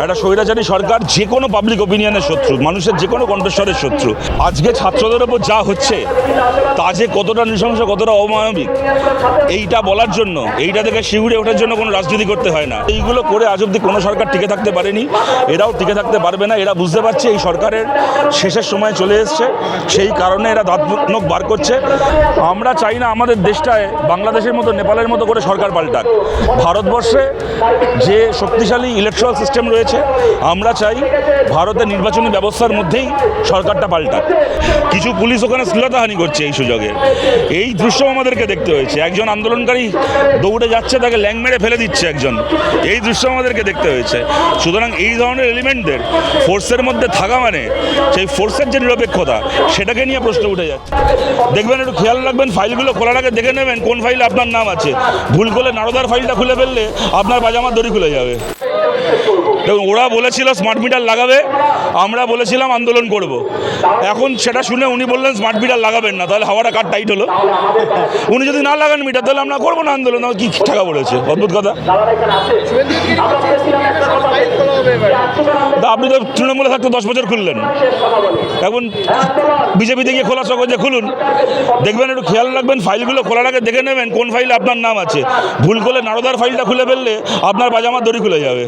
একটা স্বৈরাচারী সরকার যে কোনো পাবলিক ওপিনিয়নের শত্রু, মানুষের যে কোনো কণ্ঠস্বরের শত্রু। আজকে ছাত্রদের ওপর যা হচ্ছে তা যে কতটা নৃশংস, কতটা অমানবিক, এইটা বলার জন্য, এইটা থেকে শিউরে ওঠার জন্য কোনো রাজনীতি করতে হয় না। এইগুলো করে আজ অব্দি কোনো সরকার টিকে থাকতে পারেনি, এরাও টিকে থাকতে পারবে না। এরা বুঝতে পারছে এই সরকারের শেষের সময় চলে এসছে, সেই কারণে এরা দাঁত নখ বার করছে। আমরা চাই না আমাদের দেশটায় বাংলাদেশের মতো, নেপালের মতো করে সরকার পাল্টাক। ভারতবর্ষে যে শক্তিশালী ইলেকট্রাল সিস্টেম রয়েছে, আমরা চাই ভারতের নির্বাচনী ব্যবস্থার মধ্যেই সরকারটা পাল্টাক। কিছু পুলিশ ওখানে শ্লীলতাহানি করছে এই সুযোগে, এই দৃশ্য আমাদেরকে দেখতে হয়েছে। একজন আন্দোলনকারী দৌড়ে যাচ্ছে, তাকে ল্যাং মেরে ফেলে দিচ্ছে একজন, এই দৃশ্য আমাদেরকে দেখতে হয়েছে। সুতরাং এই ধরনের এলিমেন্টদের ফোর্সের মধ্যে থাকা মানে সেই ফোর্সের যে নিরপেক্ষতা, সেটাকে নিয়ে প্রশ্ন উঠে যাচ্ছে। দেখবেন, একটু খেয়াল রাখবেন, ফাইলগুলো খোলার আগে দেখে নেবেন কোন ফাইলে আপনার নাম আছে। ভুল করে নারদার ফাইলটা খুলে ফেললে আপনার পাজামার দড়ি খুলে যাবে। দেখুন, ওরা বলেছিল স্মার্ট মিটার লাগাবে, আমরা বলেছিলাম আন্দোলন করব। এখন সেটা শুনে উনি বললেন স্মার্ট মিটার লাগাবেন না, তাহলে হাওয়াটা কার টাইট হলো? উনি যদি না লাগান মিটার, তাহলে আমরা করবো না আন্দোলন। কি টাকা বলেছে, অদ্ভুত কথা। তা আপনি তো তৃণমূলে থাকতে 10 বছর খুললেন, এখন বিজেপিতে গিয়ে খোলা শখ হচ্ছে, খুলুন। দেখবেন, একটু খেয়াল রাখবেন, ফাইলগুলো খোলার আগে দেখে নেবেন কোন ফাইলে আপনার নাম আছে। ভুল করে নারদার ফাইলটা খুলে ফেললে আপনার পাজামার দড়ি খুলে যাবে।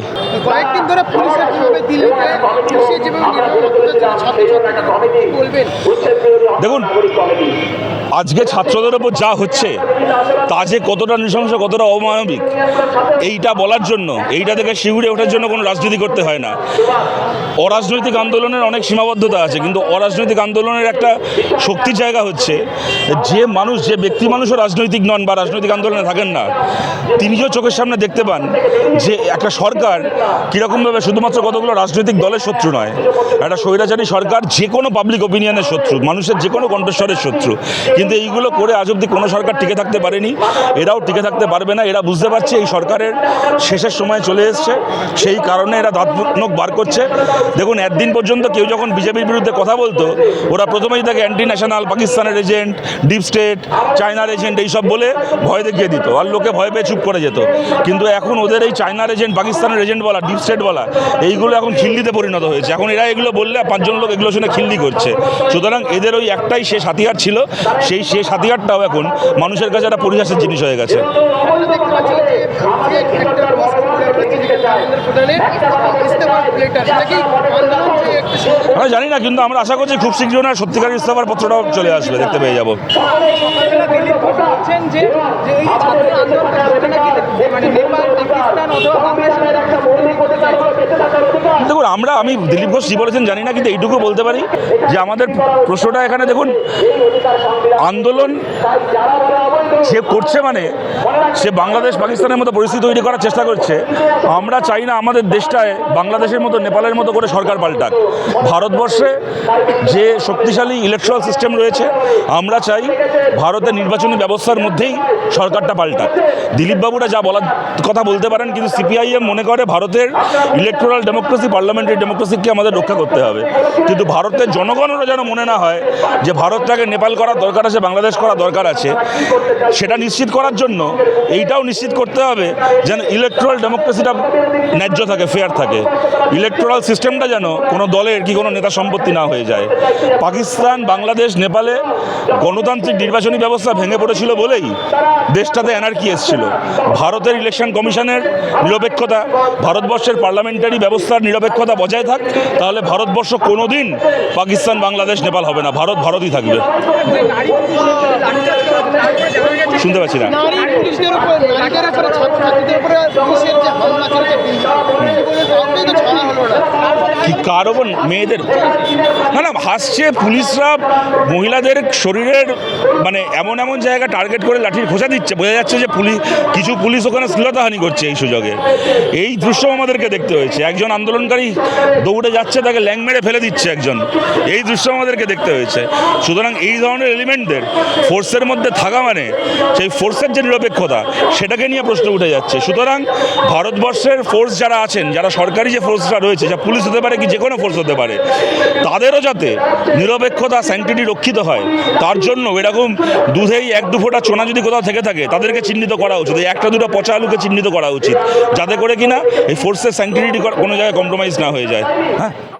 কয়েকদিন ধরে পুলিশের যেভাবে দিল্লিতে পুলিশের যেভাবে বলবেন। দেখুন, আজকে ছাত্রদের ওপর যা হচ্ছে তা যে কতটা নৃশংস, কতটা অমানবিক, এইটা বলার জন্য, এইটা থেকে শিউরে ওঠার জন্য কোনো রাজনীতি করতে হয় না। অরাজনৈতিক আন্দোলনের অনেক সীমাবদ্ধতা আছে, কিন্তু অরাজনৈতিক আন্দোলনের একটা শক্তির জায়গা হচ্ছে যে মানুষ, যে ব্যক্তি মানুষও রাজনৈতিক নন বা রাজনৈতিক আন্দোলনে থাকেন না, তিনিও চোখের সামনে দেখতে পান যে একটা সরকার কীরকমভাবে শুধুমাত্র কতগুলো রাজনৈতিক দলের শত্রু নয়, একটা স্বৈরাচারী সরকার যে কোনো পাবলিক ওপিনিয়নের শত্রু, মানুষের যে কোনো কণ্ঠস্বরের শত্রু। কিন্তু এইগুলো করে আজ অব্দি কোনো সরকার টিকে থাকতে পারেনি, এরাও টিকে থাকতে পারবে না। এরা বুঝতে পারছে এই সরকারের শেষের সময় চলে এসছে, সেই কারণে এরা দাঁত নখ বার করছে। দেখুন, একদিন পর্যন্ত কেউ যখন বিজেপির বিরুদ্ধে কথা বলতো, ওরা প্রথমেই তাকে অ্যান্টি ন্যাশনাল, পাকিস্তানের এজেন্ট, ডিপ স্টেট, চায়নার এজেন্ট এইসব বলে ভয় দেখিয়ে দিত, আর লোকে ভয় পেয়ে চুপ করে যেত। কিন্তু এখন ওদের এই চায়নার এজেন্ট, পাকিস্তানের এজেন্ট বলা, ডিপ স্টেট বলা, এইগুলো এখন খিল্লিতে পরিণত হয়েছে। এখন এরা এগুলো বললে 5 জন লোক এগুলো শুনে খিল্লি করছে। সুতরাং এদের ওই একটাই শেষ হাতিয়ার ছিল, সেই শেষ হাতিয়ারটাও এখন মানুষের কাছে একটা পরিহাসের জিনিস হয়ে গেছে। আমরা জানি না, কিন্তু আমরা আশা করছি খুব শীঘ্রই না সত্যিকারের ইস্তফার পত্রটাও চলে আসবে, দেখতে পেয়ে যাবো। দেখুন, আমি দিলীপ ঘোষ কি বলেছেন জানি না, কিন্তু এইটুকু বলতে পারি যে আমাদের প্রশ্নটা এখানে দেখুন, আন্দোলন সে করছে মানে সে বাংলাদেশ পাকিস্তানের মতো পরিস্থিতি তৈরি করার চেষ্টা করছে। আমরা চাই না আমাদের দেশটায় বাংলাদেশের মতো, নেপালের মতো করে সরকার পাল্টাক। ভারতবর্ষে যে শক্তিশালী ইলেকট্রাল সিস্টেম রয়েছে, আমরা চাই ভারতের নির্বাচনী ব্যবস্থার মধ্যেই সরকারটা পাল্টাক। দিলীপবাবুরা যা বলার কথা বলতে পারেন, কিন্তু সিপিআইএম মনে করে ভারতের ইলেকট্রাল ডেমোক্রেসি, পার্লামেন্টারি ডেমোক্রেসিকে আমাদের রক্ষা করতে হবে। কিন্তু ভারতের জনগণেরও যেন মনে না হয় যে ভারতটাকে নেপাল করার দরকার আছে, বাংলাদেশ করা দরকার আছে। সেটা নিশ্চিত করার জন্য এইটাও নিশ্চিত করতে হবে যেন ইলেকট্রাল ডেমোক্রেসিটা ন্যায্য থাকে, ফেয়ার থাকে। ইলেকট্রাল সিস্টেমটা যেন কোনো দলের কি কোনো নেতা সম্পত্তি না হয়ে যায়। পাকিস্তান, বাংলাদেশ, নেপালে গণতান্ত্রিক নির্বাচনী ব্যবস্থা ভেঙে পড়েছিল বলেই দেশটাতে অ্যানার্কি এসেছিল। ভারতের ইলেকশন কমিশনের নিরপেক্ষতা, ভারতবর্ষের পার্লামেন্টারি ব্যবস্থার নিরপেক্ষতা বজায় থাক, তাহলে ভারতবর্ষ কোনোদিন পাকিস্তান, বাংলাদেশ, নেপাল হবে না। ভারত ভারতই থাকবে। শুনতে পাচ্ছি না। কার ওপর? মেয়েদের? না, হাসছে পুলিশরা মহিলাদের শরীরের মানে এমন এমন জায়গা টার্গেট করে লাঠির খোঁচা দিচ্ছে, বোঝা যাচ্ছে যে কিছু পুলিশ ওখানে শ্লীলতাহানি করছে এই সুযোগে। এই দৃশ্য আমাদেরকে দেখতে হয়েছে। একজন আন্দোলনকারী দৌড়ে যাচ্ছে, তাকে ল্যাং মেরে ফেলে দিচ্ছে একজন, এই দৃশ্য আমাদেরকে দেখতে হয়েছে। সুতরাং এই ধরনের এলিমেন্টদের ফোর্সের মধ্যে থাকা মানে সেই ফোর্সের যে নিরপেক্ষতা, সেটাকে নিয়ে প্রশ্ন উঠে যাচ্ছে। সুতরাং ভারতবর্ষের ফোর্স যারা আছেন, যারা সরকারি যে ফোর্সটা রয়েছে, যা পুলিশ হতে পারে কি যে কোনো কোনো ফোর্স হতে পারে, তাদেরও যাতে নিরপেক্ষতা স্যাংটিটি রক্ষিত হয় তার জন্য এরকম দুধেই 1-2 ফোঁটা চোনা যদি কোথাও থেকে থাকে তাদেরকে চিহ্নিত করা উচিত, এই 1-2 পচা আলুকে চিহ্নিত করা উচিত, যাতে করে কিনা এই ফোর্সের স্যাংটিটি কোনো জায়গায় কম্প্রোমাইজ না হয়ে যায়। হ্যাঁ।